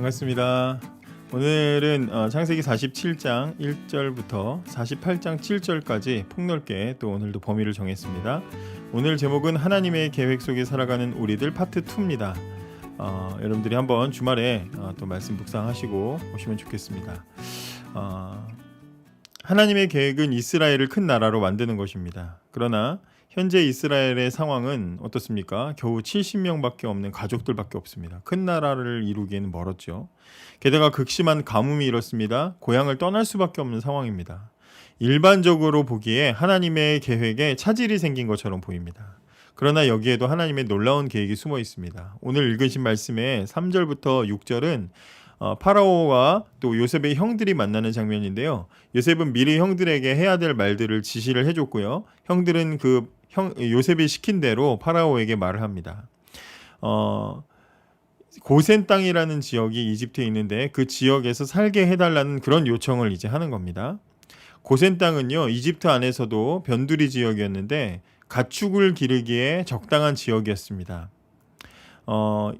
반갑습니다. 오늘은 창세기 47장 1절부터 48장 7절까지 폭넓게 또 오늘도 범위를 정했습니다. 오늘 제목은 하나님의 계획 속에 살아가는 우리들 파트 2입니다. 여러분들이 한번 주말에 또 말씀 묵상하시고 오시면 좋겠습니다. 하나님의 계획은 이스라엘을 큰 나라로 만드는 것입니다. 그러나 현재 이스라엘의 상황은 어떻습니까? 겨우 70명밖에 없는 가족들밖에 없습니다. 큰 나라를 이루기에는 멀었죠. 게다가 극심한 가뭄이 일었습니다. 고향을 떠날 수밖에 없는 상황입니다. 일반적으로 보기에 하나님의 계획에 차질이 생긴 것처럼 보입니다. 그러나 여기에도 하나님의 놀라운 계획이 숨어 있습니다. 오늘 읽으신 말씀의 3절부터 6절은 파라오와 또 요셉의 형들이 만나는 장면인데요. 요셉은 미리 형들에게 해야 될 말들을 지시를 해줬고요. 형들은 요셉이 시킨 대로 파라오에게 말을 합니다. 고센 땅이라는 지역이 이집트에 있는데 그 지역에서 살게 해달라는 그런 요청을 이제 하는 겁니다. 고센 땅은요, 이집트 안에서도 변두리 지역이었는데 가축을 기르기에 적당한 지역이었습니다.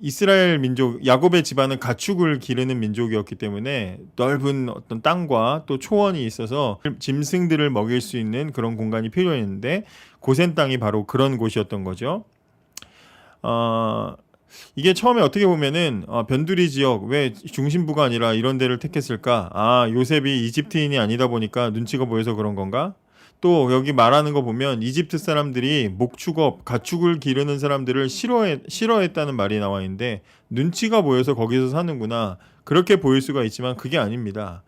이스라엘 민족, 야곱의 집안은 가축을 기르는 민족이었기 때문에 넓은 어떤 땅과 또 초원이 있어서 짐승들을 먹일 수 있는 그런 공간이 필요했는데 고센 땅이 바로 그런 곳이었던 거죠. 이게 처음에 어떻게 보면은 변두리 지역, 왜 중심부가 아니라 이런 데를 택했을까? 요셉이 이집트인이 아니다 보니까 눈치가 보여서 그런 건가? 또 여기 말하는 거 보면 이집트 사람들이 목축업, 가축을 기르는 사람들을 싫어했다는 말이 나와 있는데 눈치가 보여서 거기서 사는구나, 그렇게 보일 수가 있지만 그게 아닙니다.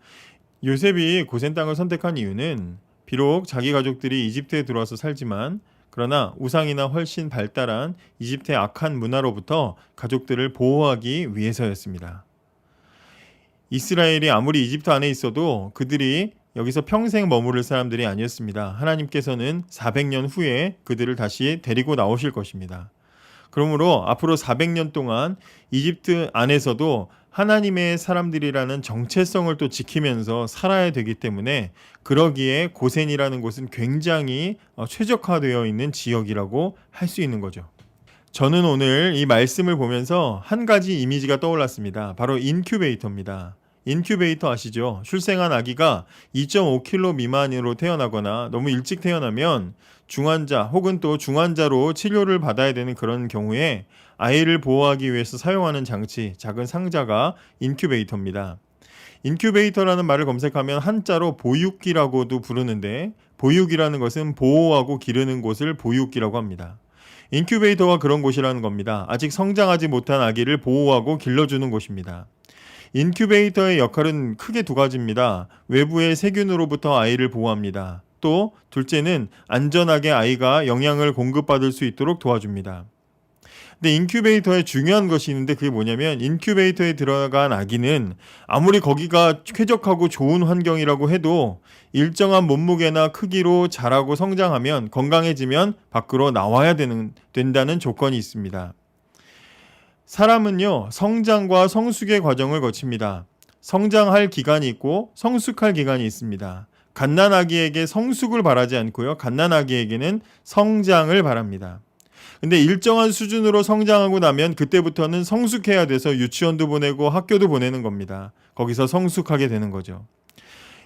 요셉이 고센 땅을 선택한 이유는 비록 자기 가족들이 이집트에 들어와서 살지만 그러나 우상이나 훨씬 발달한 이집트의 악한 문화로부터 가족들을 보호하기 위해서였습니다. 이스라엘이 아무리 이집트 안에 있어도 그들이 여기서 평생 머무를 사람들이 아니었습니다. 하나님께서는 400년 후에 그들을 다시 데리고 나오실 것입니다. 그러므로 앞으로 400년 동안 이집트 안에서도 하나님의 사람들이라는 정체성을 또 지키면서 살아야 되기 때문에 그러기에 고센이라는 곳은 굉장히 최적화되어 있는 지역이라고 할 수 있는 거죠. 저는 오늘 이 말씀을 보면서 한 가지 이미지가 떠올랐습니다. 바로 인큐베이터입니다. 인큐베이터 아시죠? 출생한 아기가 2.5kg 미만으로 태어나거나 너무 일찍 태어나면 중환자 혹은 또 중환자로 치료를 받아야 되는 그런 경우에 아이를 보호하기 위해서 사용하는 장치, 작은 상자가 인큐베이터입니다. 인큐베이터라는 말을 검색하면 한자로 보육기라고도 부르는데 보육이라는 것은 보호하고 기르는 곳을 보육기라고 합니다. 인큐베이터가 그런 곳이라는 겁니다. 아직 성장하지 못한 아기를 보호하고 길러주는 곳입니다. 인큐베이터의 역할은 크게 두 가지입니다. 외부의 세균으로부터 아이를 보호합니다. 또 둘째는 안전하게 아이가 영양을 공급받을 수 있도록 도와줍니다. 근데 인큐베이터에 중요한 것이 있는데 그게 뭐냐면 인큐베이터에 들어간 아기는 아무리 거기가 쾌적하고 좋은 환경이라고 해도 일정한 몸무게나 크기로 자라고 성장하면 건강해지면 밖으로 나와야 된다는 조건이 있습니다. 사람은요, 성장과 성숙의 과정을 거칩니다. 성장할 기간이 있고 성숙할 기간이 있습니다. 갓난아기에게 성숙을 바라지 않고요, 갓난아기에게는 성장을 바랍니다. 근데 일정한 수준으로 성장하고 나면 그때부터는 성숙해야 돼서 유치원도 보내고 학교도 보내는 겁니다. 거기서 성숙하게 되는 거죠.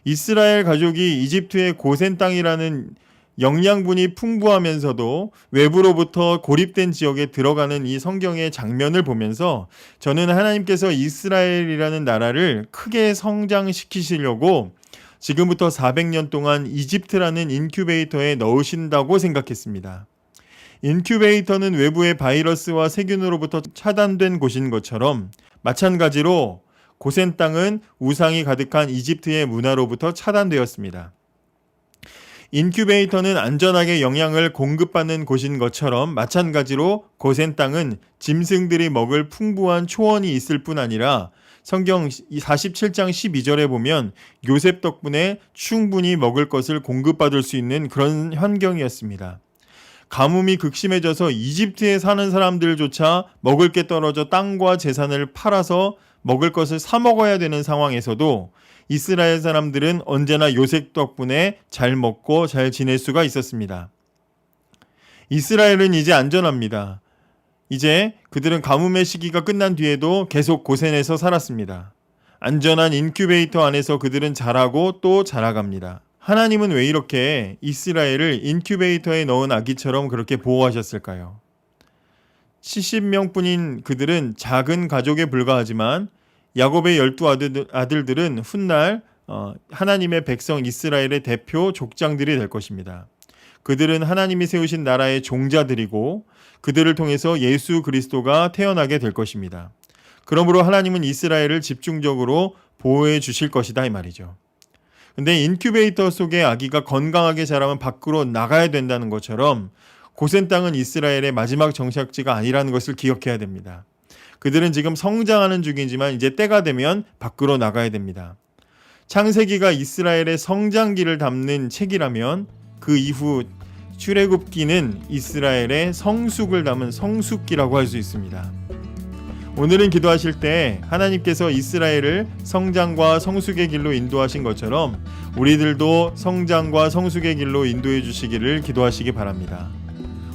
이스라엘 가족이 이집트의 고센 땅이라는 영양분이 풍부하면서도 외부로부터 고립된 지역에 들어가는 이 성경의 장면을 보면서 저는 하나님께서 이스라엘이라는 나라를 크게 성장시키시려고 지금부터 400년 동안 이집트라는 인큐베이터에 넣으신다고 생각했습니다. 인큐베이터는 외부의 바이러스와 세균으로부터 차단된 곳인 것처럼 마찬가지로 고센 땅은 우상이 가득한 이집트의 문화로부터 차단되었습니다. 인큐베이터는 안전하게 영양을 공급받는 곳인 것처럼 마찬가지로 고센 땅은 짐승들이 먹을 풍부한 초원이 있을 뿐 아니라 성경 47장 12절에 보면 요셉 덕분에 충분히 먹을 것을 공급받을 수 있는 그런 환경이었습니다. 가뭄이 극심해져서 이집트에 사는 사람들조차 먹을 게 떨어져 땅과 재산을 팔아서 먹을 것을 사 먹어야 되는 상황에서도 이스라엘 사람들은 언제나 요셉 덕분에 잘 먹고 잘 지낼 수가 있었습니다. 이스라엘은 이제 안전합니다. 이제 그들은 가뭄의 시기가 끝난 뒤에도 계속 고센에서 살았습니다. 안전한 인큐베이터 안에서 그들은 자라고 또 자라갑니다. 하나님은 왜 이렇게 이스라엘을 인큐베이터에 넣은 아기처럼 그렇게 보호하셨을까요? 70명뿐인 그들은 작은 가족에 불과하지만 야곱의 12아들들은 훗날 하나님의 백성 이스라엘의 대표 족장들이 될 것입니다. 그들은 하나님이 세우신 나라의 종자들이고 그들을 통해서 예수 그리스도가 태어나게 될 것입니다. 그러므로 하나님은 이스라엘을 집중적으로 보호해 주실 것이다 이 말이죠. 근데 인큐베이터 속의 아기가 건강하게 자라면 밖으로 나가야 된다는 것처럼 고센 땅은 이스라엘의 마지막 정착지가 아니라는 것을 기억해야 됩니다. 그들은 지금 성장하는 중이지만 이제 때가 되면 밖으로 나가야 됩니다. 창세기가 이스라엘의 성장기를 담는 책이라면 그 이후 출애굽기는 이스라엘의 성숙을 담은 성숙기라고 할 수 있습니다. 오늘은 기도하실 때 하나님께서 이스라엘을 성장과 성숙의 길로 인도하신 것처럼 우리들도 성장과 성숙의 길로 인도해 주시기를 기도하시기 바랍니다.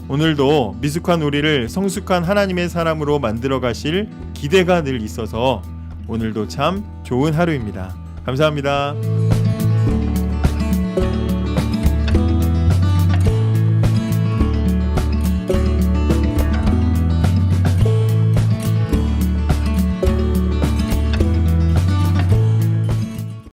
오늘도 미숙한 우리를 성숙한 하나님의 사람으로 만들어 가실 기대가 늘 있어서 오늘도 참 좋은 하루입니다. 감사합니다.